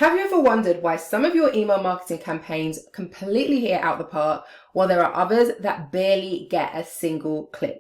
Have you ever wondered why some of your email marketing campaigns completely hit out the park while there are others that barely get a single click?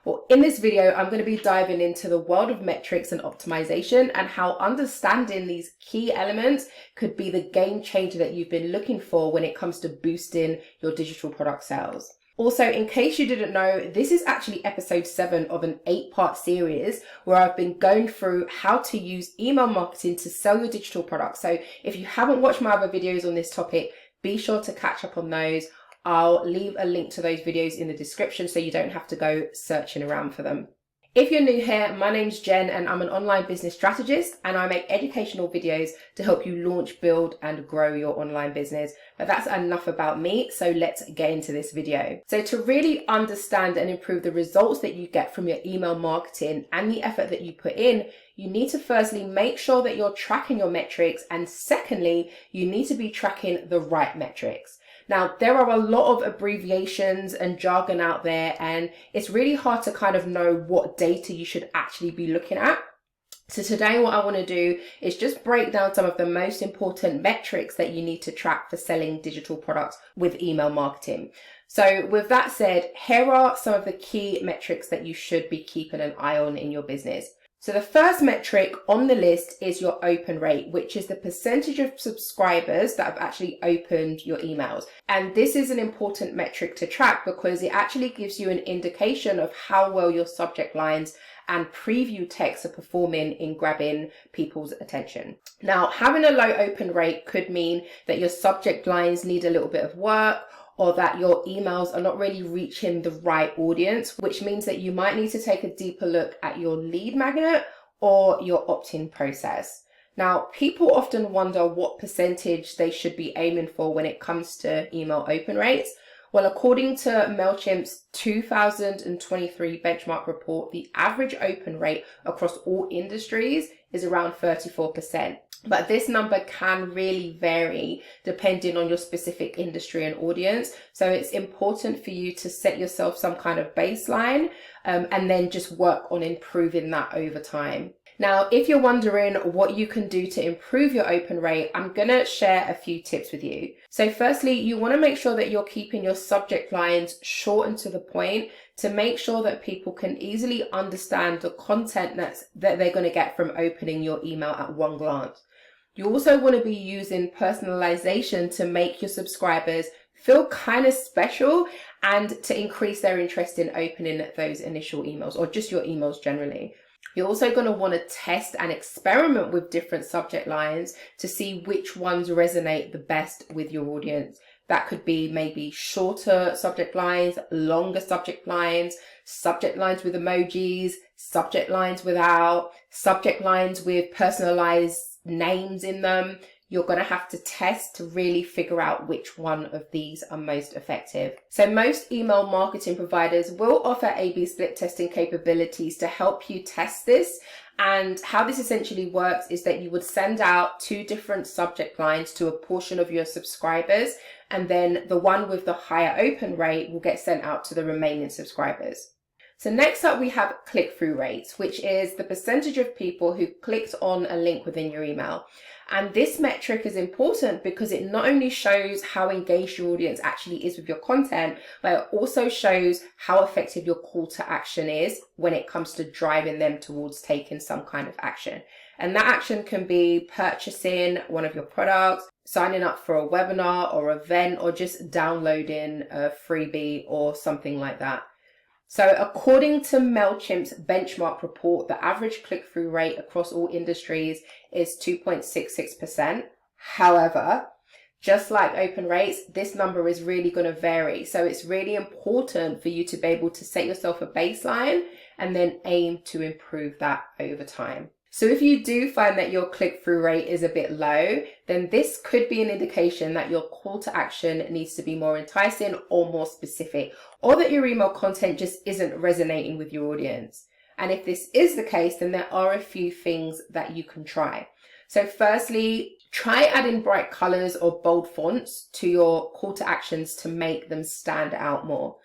Well, in this video, I'm going to be diving into the world of metrics and optimization and how understanding these key elements could be the game changer that you've been looking for when it comes to boosting your digital product sales. Also, in case you didn't know, this is actually episode 7 of an 8-part series where I've been going through how to use email marketing to sell your digital products. So if you haven't watched my other videos on this topic, be sure to catch up on those. I'll leave a link to those videos in the description so you don't have to go searching around for them. If you're new here, my name's Jen and I'm an online business strategist and I make educational videos to help you launch, build and grow your online business. But that's enough about me, so let's get into this video. So to really understand and improve the results that you get from your email marketing and the effort that you put in, you need to firstly make sure that you're tracking your metrics, and secondly, you need to be tracking the right metrics. Now, there are a lot of abbreviations and jargon out there, and it's really hard to kind of know what data you should actually be looking at. So today what I want to do is just break down some of the most important metrics that you need to track for selling digital products with email marketing. So with that said, here are some of the key metrics that you should be keeping an eye on in your business. So the first metric on the list is your open rate, which is the percentage of subscribers that have actually opened your emails. And this is an important metric to track because it actually gives you an indication of how well your subject lines and preview text are performing in grabbing people's attention. Now, having a low open rate could mean that your subject lines need a little bit of work, or that your emails are not really reaching the right audience, which means that you might need to take a deeper look at your lead magnet or your opt-in process. Now, people often wonder what percentage they should be aiming for when it comes to email open rates. Well, according to MailChimp's 2023 benchmark report, the average open rate across all industries is around 34%. But this number can really vary depending on your specific industry and audience. So it's important for you to set yourself some kind of baseline and then just work on improving that over time. Now, if you're wondering what you can do to improve your open rate, I'm going to share a few tips with you. So firstly, you want to make sure that you're keeping your subject lines short and to the point to make sure that people can easily understand the content that they're going to get from opening your email at one glance. You also want to be using personalization to make your subscribers feel kind of special and to increase their interest in opening those initial emails or just your emails generally. You're also going to want to test and experiment with different subject lines to see which ones resonate the best with your audience. That could be maybe shorter subject lines, longer subject lines with emojis, subject lines without, subject lines with personalized names in them. You're going to have to test to really figure out which one of these are most effective. So most email marketing providers will offer A/B split testing capabilities to help you test this. And how this essentially works is that you would send out 2 different subject lines to a portion of your subscribers, and then the one with the higher open rate will get sent out to the remaining subscribers. So next up we have click-through rates, which is the percentage of people who clicked on a link within your email. And this metric is important because it not only shows how engaged your audience actually is with your content, but it also shows how effective your call to action is when it comes to driving them towards taking some kind of action. And that action can be purchasing one of your products, signing up for a webinar or event, or just downloading a freebie or something like that. So according to MailChimp's benchmark report, the average click-through rate across all industries is 2.66%. However, just like open rates, this number is really going to vary. So it's really important for you to be able to set yourself a baseline and then aim to improve that over time. So if you do find that your click-through rate is a bit low, then this could be an indication that your call to action needs to be more enticing or more specific, or that your email content just isn't resonating with your audience. And if this is the case, then there are a few things that you can try. So firstly, try adding bright colors or bold fonts to your call to actions to make them stand out more.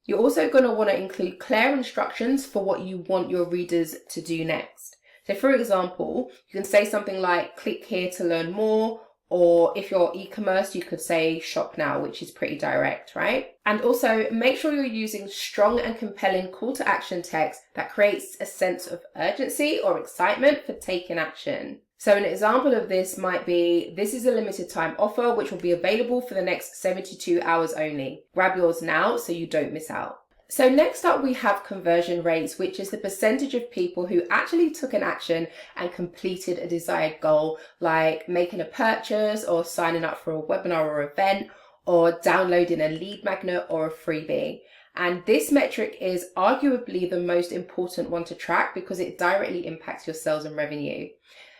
You're also going to want to include clear instructions for what you want your readers to do next. So for example, you can say something like click here to learn more, or if you're e-commerce, you could say shop now, which is pretty direct, right? And also make sure you're using strong and compelling call to action text that creates a sense of urgency or excitement for taking action. So an example of this might be, this is a limited time offer which will be available for the next 72 hours only. Grab yours now so you don't miss out. So next up we have conversion rates, which is the percentage of people who actually took an action and completed a desired goal, like making a purchase or signing up for a webinar or event or downloading a lead magnet or a freebie. And this metric is arguably the most important one to track because it directly impacts your sales and revenue.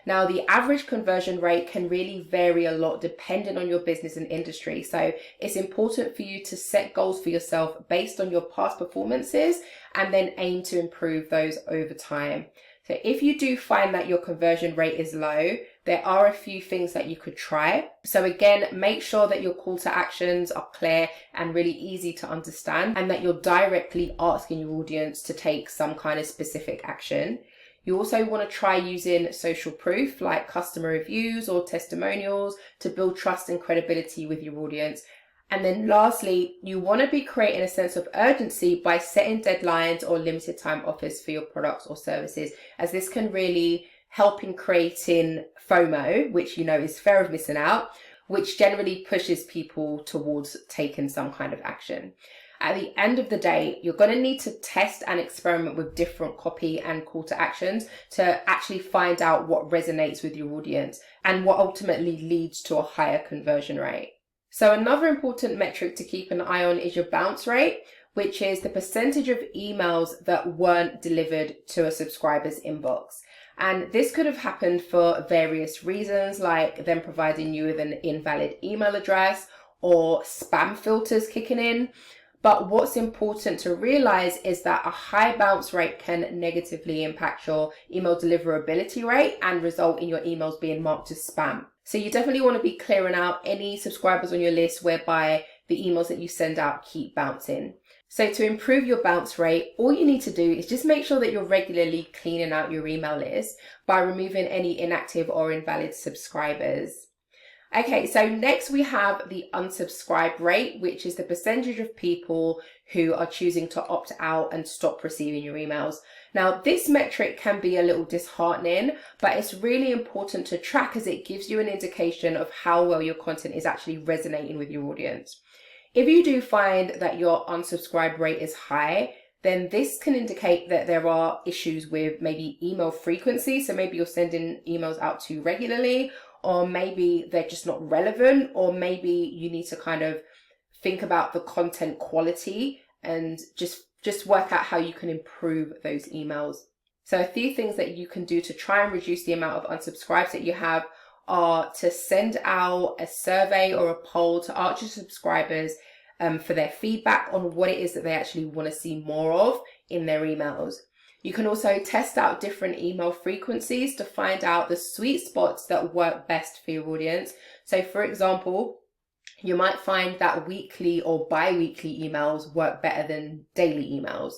Now, the average conversion rate can really vary a lot depending on your business and industry. So it's important for you to set goals for yourself based on your past performances and then aim to improve those over time. So if you do find that your conversion rate is low, there are a few things that you could try. So again, make sure that your call to actions are clear and really easy to understand, and that you're directly asking your audience to take some kind of specific action. You also want to try using social proof like customer reviews or testimonials to build trust and credibility with your audience. And then lastly, you want to be creating a sense of urgency by setting deadlines or limited time offers for your products or services, as this can really help in creating FOMO, which you know is fear of missing out, which generally pushes people towards taking some kind of action. At the end of the day, you're going to need to test and experiment with different copy and call to actions to actually find out what resonates with your audience and what ultimately leads to a higher conversion rate. So another important metric to keep an eye on is your bounce rate, which is the percentage of emails that weren't delivered to a subscriber's inbox. And this could have happened for various reasons, like them providing you with an invalid email address or spam filters kicking in. But what's important to realize is that a high bounce rate can negatively impact your email deliverability rate and result in your emails being marked as spam. So you definitely want to be clearing out any subscribers on your list whereby the emails that you send out keep bouncing. So to improve your bounce rate, all you need to do is just make sure that you're regularly cleaning out your email list by removing any inactive or invalid subscribers. Okay, so next we have the unsubscribe rate, which is the percentage of people who are choosing to opt out and stop receiving your emails. Now, this metric can be a little disheartening, but it's really important to track as it gives you an indication of how well your content is actually resonating with your audience. If you do find that your unsubscribe rate is high, then this can indicate that there are issues with maybe email frequency. So maybe you're sending emails out too regularly, or maybe they're just not relevant, or maybe you need to kind of think about the content quality and just work out how you can improve those emails. So a few things that you can do to try and reduce the amount of unsubscribes that you have are to send out a survey or a poll to ask your subscribers for their feedback on what it is that they actually want to see more of in their emails. You can also test out different email frequencies to find out the sweet spots that work best for your audience. So for example, you might find that weekly or bi-weekly emails work better than daily emails.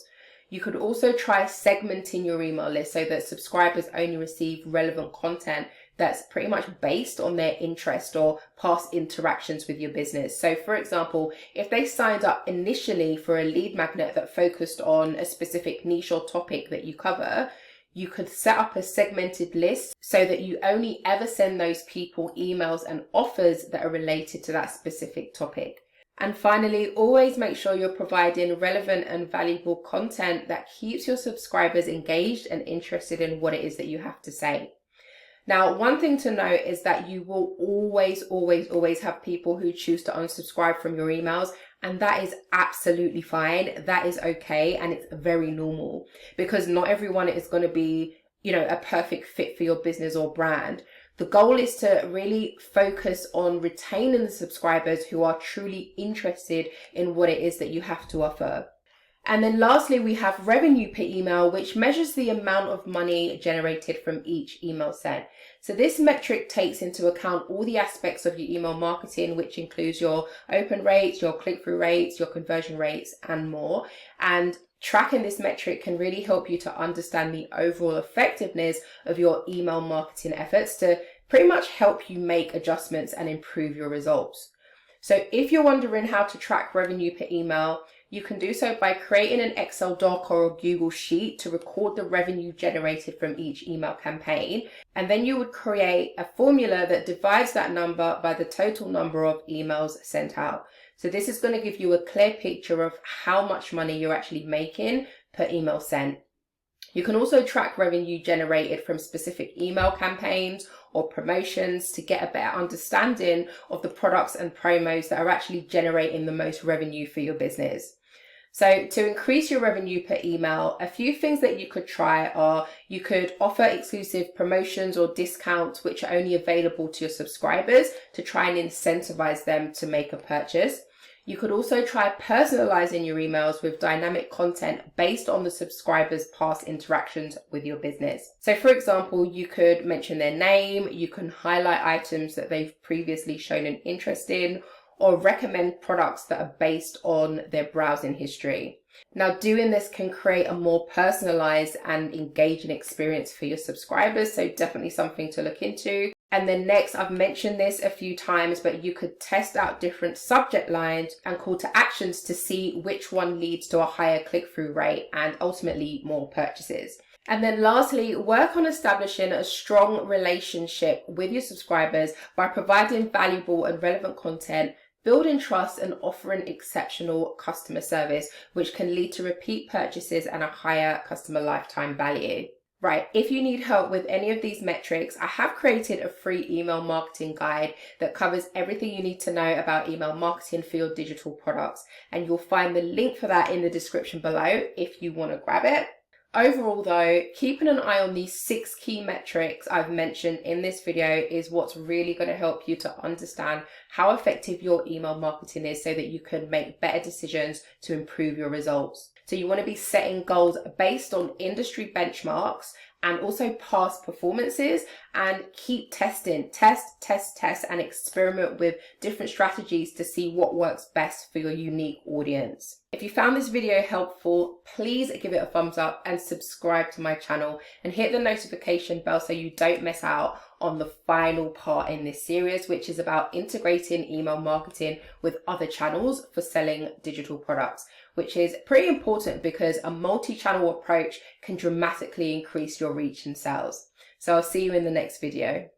You could also try segmenting your email list so that subscribers only receive relevant content that's pretty much based on their interest or past interactions with your business. So for example, if they signed up initially for a lead magnet that focused on a specific niche or topic that you cover, you could set up a segmented list so that you only ever send those people emails and offers that are related to that specific topic. And finally, always make sure you're providing relevant and valuable content that keeps your subscribers engaged and interested in what it is that you have to say. Now, one thing to note is that you will always have people who choose to unsubscribe from your emails, and that is absolutely fine. That is okay, and it's very normal because not everyone is going to be, a perfect fit for your business or brand. The goal is to really focus on retaining the subscribers who are truly interested in what it is that you have to offer. And then lastly, we have revenue per email, which measures the amount of money generated from each email sent. So this metric takes into account all the aspects of your email marketing, which includes your open rates, your click-through rates, your conversion rates, and more. And Tracking this metric can really help you to understand the overall effectiveness of your email marketing efforts to pretty much help you make adjustments and improve your results. So if you're wondering how to track revenue per email, you can do so by creating an Excel doc or a Google Sheet to record the revenue generated from each email campaign. And then you would create a formula that divides that number by the total number of emails sent out. So this is going to give you a clear picture of how much money you're actually making per email sent. You can also track revenue generated from specific email campaigns or promotions to get a better understanding of the products and promos that are actually generating the most revenue for your business. So to increase your revenue per email, a few things that you could try are you could offer exclusive promotions or discounts which are only available to your subscribers to try and incentivize them to make a purchase. You could also try personalizing your emails with dynamic content based on the subscribers' past interactions with your business. So for example, you could mention their name, you can highlight items that they've previously shown an interest in, or recommend products that are based on their browsing history. Now, doing this can create a more personalized and engaging experience for your subscribers, so definitely something to look into. And then next, I've mentioned this a few times, but you could test out different subject lines and call to actions to see which one leads to a higher click-through rate and ultimately more purchases. And then lastly, work on establishing a strong relationship with your subscribers by providing valuable and relevant content, building trust, and offering exceptional customer service, which can lead to repeat purchases and a higher customer lifetime value. Right, if you need help with any of these metrics, I have created a free email marketing guide that covers everything you need to know about email marketing for your digital products. And you'll find the link for that in the description below if you want to grab it. Overall though, keeping an eye on these 6 key metrics I've mentioned in this video is what's really going to help you to understand how effective your email marketing is so that you can make better decisions to improve your results. So you want to be setting goals based on industry benchmarks and also past performances, and keep testing, test, and experiment with different strategies to see what works best for your unique audience. If you found this video helpful, please give it a thumbs up and subscribe to my channel and hit the notification bell so you don't miss out on the final part in this series, which is about integrating email marketing with other channels for selling digital products, which is pretty important because a multi-channel approach can dramatically increase your reach and sales. So I'll see you in the next video.